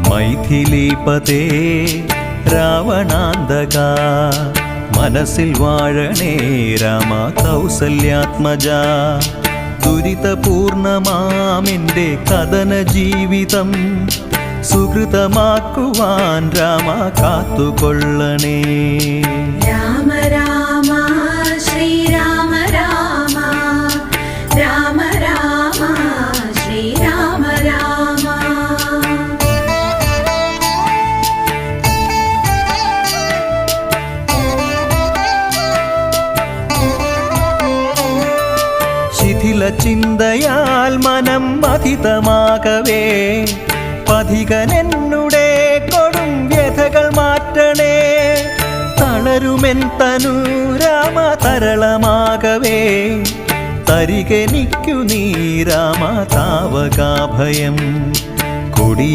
മൈഥിലീപതേ രാവണാന്തക മനസ്സിൽ വാഴണേ രാമ കൗസല്യാത്മജ ദുരിതപൂർണമാമെൻ്റെ കഥന ജീവിതം സുഹൃതമാക്കുവാൻ രാമ കാത്തുകൊള്ളണേ. രാമ രാമ ശ്രീരാമ രാമ രാമ രാമ ശ്രീരാമ രാമ. ശിഥില ചിന്തയാൽ മനം മഥിതമാകവേ പഥികനെന്നുടെ കൊടും വ്യഥകൾ മാറ്റണേ. തളരുമെൻ തനു രാമ തരളമാകവേ തരികനിക്കു നീ രാമ താവകാഭയം. കൊടി